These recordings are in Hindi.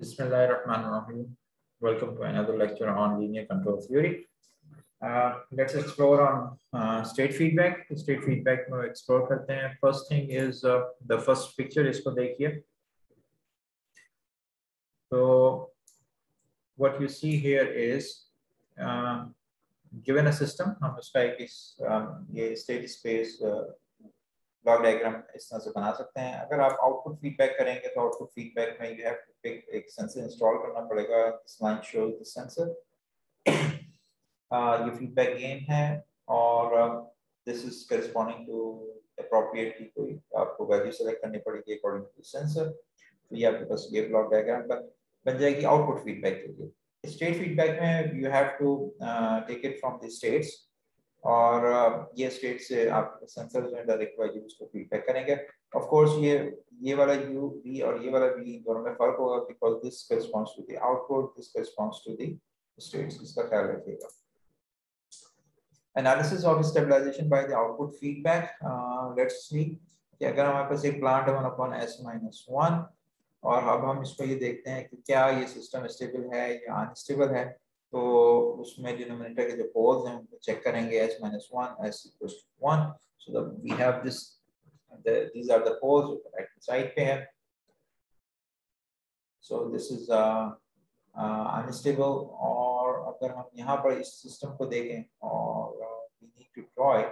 Bismillahirrahmanirrahim. Welcome to another lecture on linear control theory. Let's explore on state feedback. State feedback में explore करते हैं. First thing is the first picture. इसको देखिए. So what you see here is given a system. हम उसका एक ये state space ब्लॉक डायग्राम इस तरह से बना सकते हैं. अगर आप आउटपुट फीडबैक करेंगे तो आउटपुट फीडबैक में यू हैव टू पिक एक सेंसर इंस्टॉल करना पड़ेगा. This line shows the sensor. ये फीडबैक गेन है और this is corresponding to appropriately कोई आपको वैल्यू सेलेक्ट करनी पड़ेगी अकॉर्डिंग टू सेंसर. तो ये आपके पास ये ब्लॉक डायग्राम बन जाएगी आउटपुट फीडबैक के लिए. स्टेट फीडबैक में you have to take it from the states और ये स्टेट से आप सेंसर जो है डायरेक्ट वैल्यूज को फीडबैक करेंगे. ऑफ कोर्स ये वाला यू वी और ये वाला वी दोनों में फर्क होगा because this corresponds to the output, this corresponds to the states. इसका ख्याल रखिएगा. Analysis of stabilization by the output feedback. Let's see कि अगर हमारे पास एक प्लांट है 1/s-1 और अब हम इसको ये देखते हैं कि क्या ये सिस्टम स्टेबल है या अनस्टेबल है. तो उसमें डिनोमिनेटर के जो पोल्स हैं उनको चेक करेंगे s-1 s=1. so that we have these are the poles जो राइट साइड पे है. so this is unstable. और अगर हम यहाँ पर इस सिस्टम को देखें और we need to draw it,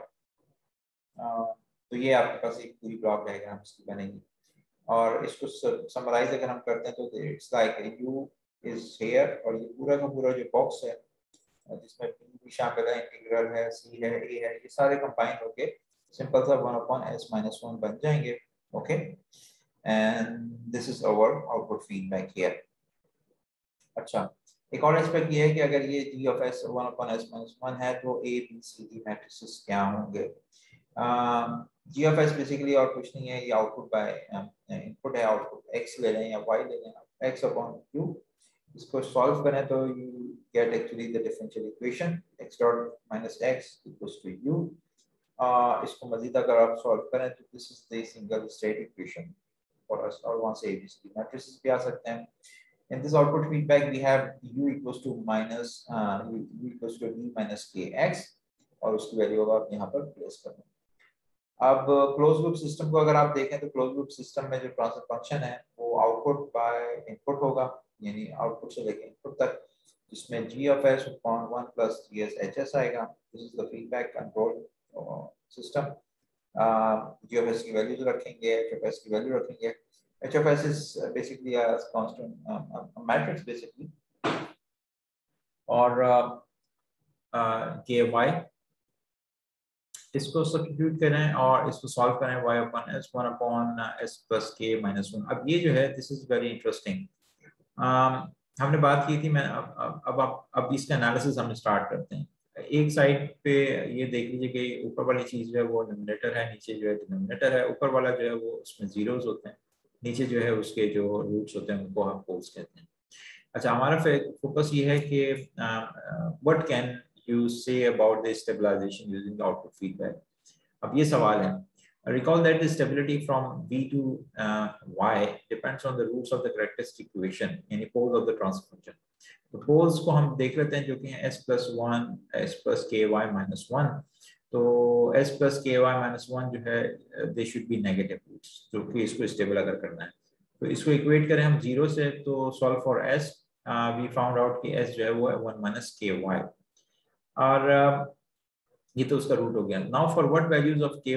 तो ये आपके पास एक पूरी ब्लॉक डायग्राम इसकी बनेगी. और इसको समराइज अगर हम करते हैं तो it's like u is here और ये पूरा का पूरा जो बॉक्स है जिसमें b भी शामिल है, इंटीग्रल है, c है, a है, ये सारे कंबाइन होके सिंपल सा 1/s-1 बन जाएंगे. Okay, and this is our output feedback here. अच्छा, एक और एस्पेक्ट ये है कि अगर ये g of s 1/s-1 है तो a b c d matrices क्या होंगे. g of s बेसिकली और कुछ नहीं है, ये आउटपुट बाय इनपुट है. आउटपुट x ले लें या y ले लें, x/q. इसको सॉल्व करें तो you get actually the differential equation x dot minus x equals to u. इसको मजीद अगर आप सॉल्व करें तो this is the single state equation for us. और वहाँ से abcd matrices भी आ सकते हैं. In this output feedback we have u equals to d minus kx और उसकी वैल्यू आप यहाँ पर प्लेस करना. अब क्लोज लूप सिस्टम को अगर आप देखें तो क्लोज लूप सिस्टम में जो ट्रांसफर फंक्शन है वो आउटपुट बाय इनपुट होगा, यानी आउटपुट से लेके इनपुट तक, जिसमें g of s upon 1 plus gs hs आएगा. This is the feedback control system. g of s की वैल्यूज रखेंगे, h of s की वैल्यू रखेंगे. h of s is basically a constant matrix basically. और ky इसको सब्स्टिट्यूट करें और इसको सॉल्व करें y/s 1/s plus k minus 1. अब ये जो है दिस इज वेरी इंटरेस्टिंग. हमने बात की थी, मैं अब इसका एनालिसिस हम स्टार्ट करते हैं. एक साइड पे ये देख लीजिए कि ऊपर वाली चीज जो है वो न्यूमरेटर है, नीचे जो है डिनोमिनेटर है. ऊपर वाला जो है वो उसमें जीरोस होते हैं, नीचे जो है उसके जो रूट्स होते हैं उनको हम पोल्स कहते हैं. अच्छा, हमारा फोकस ये है कि what can you say about the stabilization using the output feedback. अब ये सवाल है. Recall that the stability from v to y depends on the roots of the characteristic equation, यानी poles of the transfer function. तो poles को हम देख लेते हैं जो कि हैं s+1, s+ky-1. तो s+ky-1 जो है they should be negative roots, जो कि इसको स्टेबल अगर करना है. तो इसको इक्वेट करें हम 0 से, तो solve for s, we found out कि s जो है वो है 1 - ky. और ये तो उसका रूट हो गया. Now for what values of ky,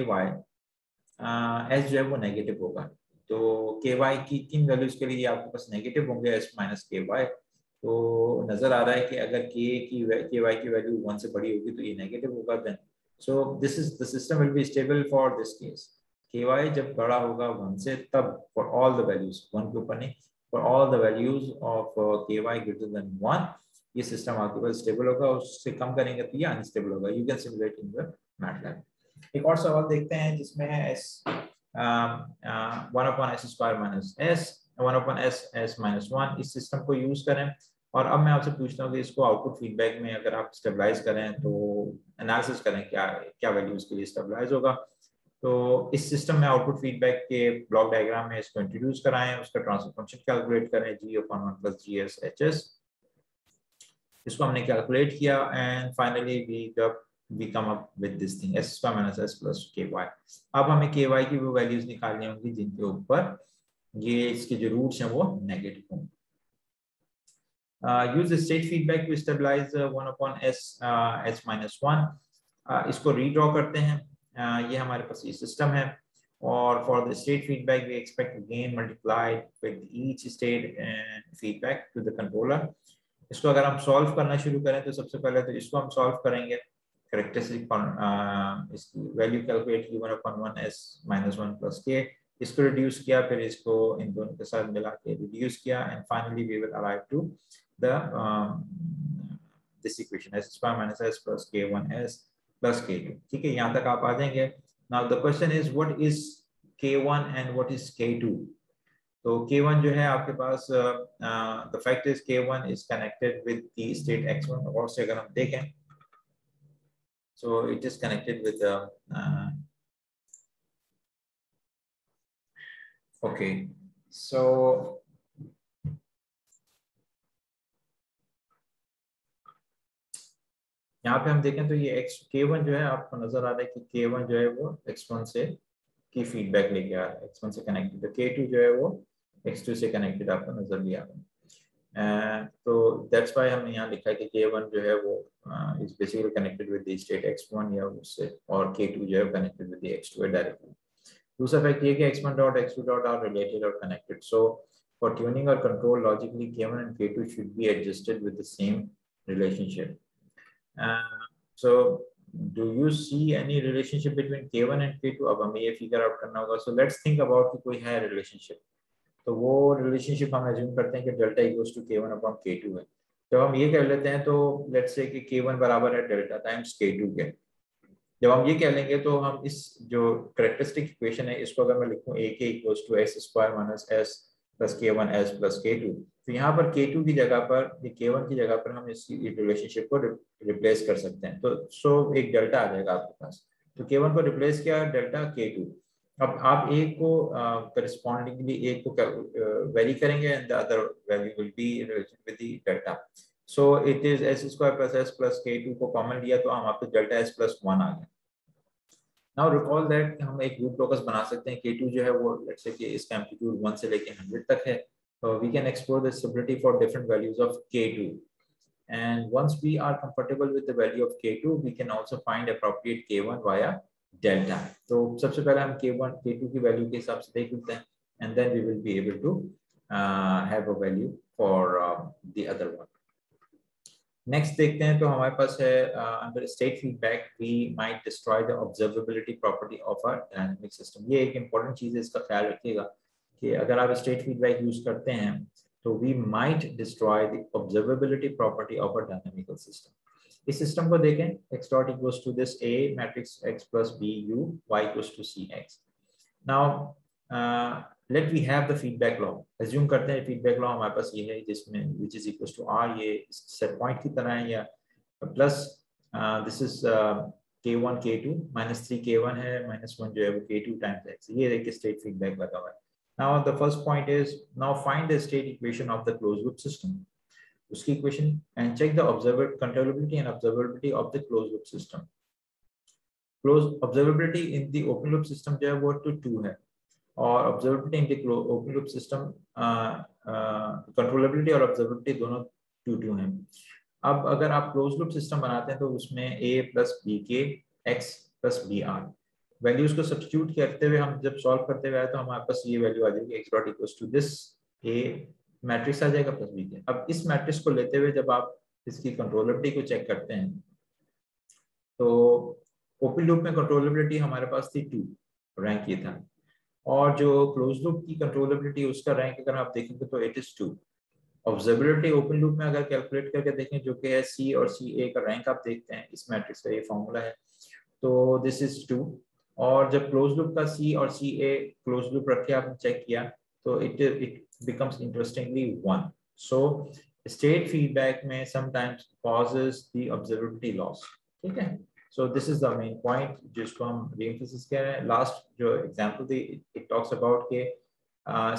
s जो है वो नेगेटिव होगा. तो ky की किन वैल्यूज के लिए आपके पास नेगेटिव होंगे s - ky. तो नजर आ रहा है कि अगर ky की वैल्यू 1 से बड़ी होगी तो ये नेगेटिव होगा. Then so this is the system will be stable for this case. ky जब बड़ा होगा 1 से, तब फॉर ऑल द वैल्यूज, 1 के ऊपर नहीं, for all the values of ky greater than 1 ये सिस्टम आपके पास स्टेबल होगा. उससे कम करेंगे तो ये अनस्टेबल होगा. You can simulate in the MATLAB. एक और सवाल देखते हैं जिसमें है s 1/s² - s 1/s-1 इस सिस्टम को यूज करें. और अब मैं आपसे पूछता हूँ कि इसको आउटपुट फीडबैक में अगर आप स्टेबलाइज करें तो एनालिसिस करें क्या क्या वैल्यू इसके लिए स्टेबलाइज होगा. तो इस सिस्टम में आउटपुट फीडबैक के ब्लॉक डायग्राम में इसको इंट्रोड्यूस कराएं, उसका ट्रांसफर फंक्शन कैलकुलेट करें g/1 + GSHS, इसको हमने कैलकुलेट किया and finally we come up with this thing s² - s + ky। अब हमें ky की वो वैल्यूज निकालनी होंगी जिनके ऊपर ये इसके जो रूट्स हैं वो नेगेटिव होंगे। use the state feedback to stabilize 1/s h-1। इसको रीड्रॉ करते हैं। ये हमारे पास ये सिस्टम है और for the state feedback we expect gain multiplied with each state feedback to the controller. इसको अगर हम सॉल्व करना शुरू करें तो सबसे पहले तो इसको हम सॉल्व करेंगे। कैरेक्टरिस्टिक इसकी वैल्यू कैलकुलेट की 1/1s - 1 + k, इसको रिड्यूस किया, फिर इसको इन दोनों के साथ मिला के रिड्यूस किया and finally we will arrive to the this equation s² - s + k1s + k2। ठीक है, यहाँ तक आप आ जाएंगे। Now the question is what is k1 and what is k2। तो k1 जो है आपके पास the fact is k1 is connected with the state x1 और से अगर हम देखें so it is connected with okay so यहाँ पे हम देखें तो ये k1 जो है आपको नजर आ रहा है कि k1 जो है वो x1 से की फीडबैक लेके आ रहा है, x1 से कनेक्टेड। तो k2 जो है वो x2 से कनेक्टेड आपको नजर भी आ रहा है। तो दैट्स व्हाई हमने यहाँ लिखा है कि k1 जो है वो is basically connected with the state x1 या उससे, और k2 जो है connected with the x2 directly. दूसरा फैक्ट ये कि x1 dot x2 dot are related और कनेक्टेड, सो फॉर ट्यूनिंग और control logically k1 and k2 should be adjusted with the same relationship. So do you see any relationship between k1 and k2? अब हमें ये फिगर आउट करना होगा। So let's think about कि कोई है रिलेशनशिप, तो वो रिलेशनशिप हम एज्यूम करते हैं कि डेल्टा इक्वल्स टू k1/k2 है। जब हम ये कर लेते हैं तो लेट्स से कि k1 बराबर है डेल्टा टाइम्स k2 के। जब हम ये कह लेंगे तो हम इस जो कैरेक्टरिस्टिक इक्वेशन है इसको अगर मैं लिखूं ak = s² - s + k1s + k2, तो यहाँ पर k2 की जगह पर, ये k1 की जगह पर हम इस रिलेशनशिप को रिप्लेस कर सकते हैं। तो सो एक डेल्टा आ जाएगा आपके पास। तो k1 को रिप्लेस किया डेल्टा k2। अब आप एक को करस्पॉन्डिंगली एक को वेरी करेंगे and the other value will be in relation with the delta. So it is s² + s + k2 को कॉमन लिया तो हम आपको डेल्टा s + 1 आ गया। नाउ रिकॉल दैट हम एक लूप लोकस बना सकते हैं। k2 जो है वो लेट्स से कि इसका एम्पलीट्यूड 1 से लेके 100 तक है। तो we can explore the stability for different values of k2 and once we are comfortable with the value of k2 we can also find appropriate k1 via delta। तो सबसे पहले हम k1 k2 की वैल्यू के हिसाब से देख लेते हैं and then we will be able to have a value for the other one। Next देखते हैं तो हमारे पास है under state feedback we might destroy the observability property of a dynamic system. ये एक इंपॉर्टेंट चीज है, इसका ख्याल रखिएगा कि अगर आप स्टेट फीडबैक यूज करते हैं तो we might destroy the observability property of a dynamical system. इस सिस्टम को देखें x dot equals to this a matrix x + b u y equals to cx। Now let we have the feedback law. Assume करते हैं फीडबैक लॉ हमारे पास ये है जिसमें which is equals to r, ये सेट पॉइंट की तरह है, या plus this is k1 k2 -3k1 है, -1 जो है वो k2 टाइम्स x। ये एक स्टेट फीडबैक लगा हुआ है। Now the first point is now find the state equation of the closed loop system। उसकी equation and check the controllability and observability of the closed loop system। closed observability in the open loop system जो है वो 2 है और observability in the open loop system controllability और observability दोनों 2 हैं। अब अगर आप क्लोज लूप सिस्टम बनाते हैं तो उसमें a + bk x + br values को सब्स्टिट्यूट करते हुए हम जब सॉल्व करते हुए आए तो हमारे पास ये वैल्यू आ जाएगी x dot equals to this a matrix आ जाएगा प्लस bk। अब इस मैट्रिक्स को लेते हुए जब आप इसकी कंट्रोलेबिलिटी को चेक करते हैं तो ओपन लूप में कंट्रोलेबिलिटी हमारे पास थी 2, रैंक ये था, और जो क्लोज लूप की कंट्रोलेबिलिटी उसका रैंक अगर आप देखेंगे तो it is 2। Observability open loop में अगर कैलकुलेट करके देखें जो कि है C और CA का रैंक आप देखते हैं इस मैट्रिक्स का, ये फॉर्मूला है, तो दिस इज 2। और जब क्लोज लूप का C और CA क्लोज लूप रख के आपने चेक किया तो it becomes interestingly 1। So state feedback में sometimes causes the observability loss. ठीक है, So this is the main point जिसको हम re-emphasis कह रहे हैं. Last जो example थी, it talks about के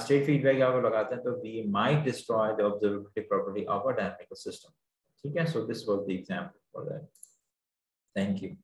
state feedback आप लगाते हैं तो we might destroy the observability property of a dynamical system. ठीक है? So this was the example for that. Thank you.